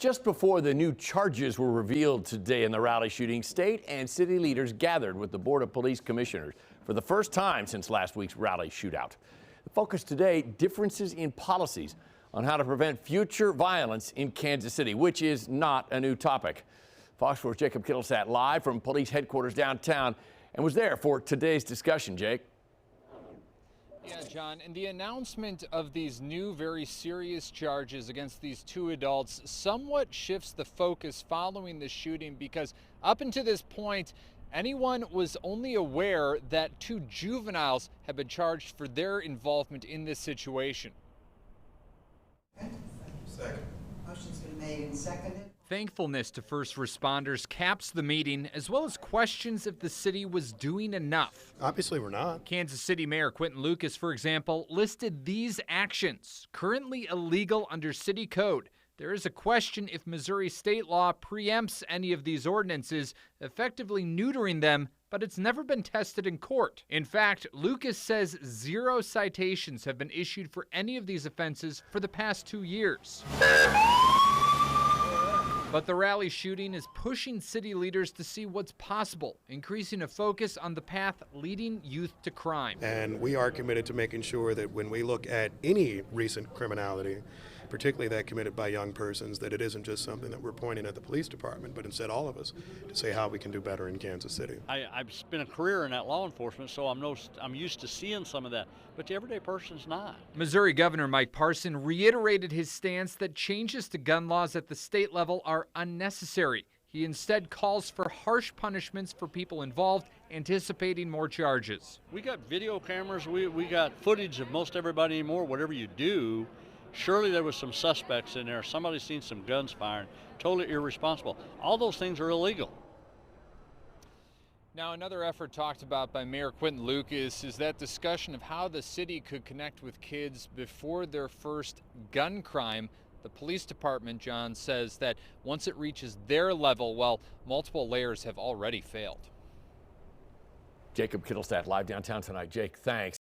Just before the new charges were revealed today in the Raleigh shooting, state and city leaders gathered with the Board of Police Commissioners for the first time since last week's Raleigh shootout. The focus today, differences in policies on how to prevent future violence in Kansas City, which is not a new topic. Fox 4's Jacob Kittlesat live from police headquarters downtown and was there for today's discussion. Jake. Yeah, John, and the announcement of these new very serious charges against these two adults somewhat shifts the focus following the shooting, because up until this point, anyone was only aware that two juveniles had been charged for their involvement in this situation. Second. Motion's been made and seconded. Thankfulness to first responders caps the meeting, as well as questions if the city was doing enough. Obviously, we're not. Kansas City Mayor Quinton Lucas, for example, listed these actions, currently illegal under city code. There is a question if Missouri state law preempts any of these ordinances, effectively neutering them, but it's never been tested in court. In fact, Lucas says 0 citations have been issued for any of these offenses for the past 2 years. But the Raleigh shooting is pushing city leaders to see what's possible, increasing a focus on the path leading youth to crime. And we are committed to making sure that when we look at any recent criminality, particularly that committed by young persons, that it isn't just something that we're pointing at the police department, but instead all of us to say how we can do better in Kansas City. I've spent a career in that law enforcement, so I'm used to seeing some of that, but the everyday person's not. Missouri Governor Mike Parson reiterated his stance that changes to gun laws at the state level are unnecessary. He instead calls for harsh punishments for people involved, anticipating more charges. We got video cameras, we got footage of most everybody anymore. Whatever you do, surely there was some suspects in there. Somebody's seen some guns firing. Totally irresponsible. All those things are illegal. Now, another effort talked about by Mayor Quinton Lucas is that discussion of how the city could connect with kids before their first gun crime. The police department, John, says that once it reaches their level, well, multiple layers have already failed. Jacob Kittlesat live downtown tonight. Jake, thanks.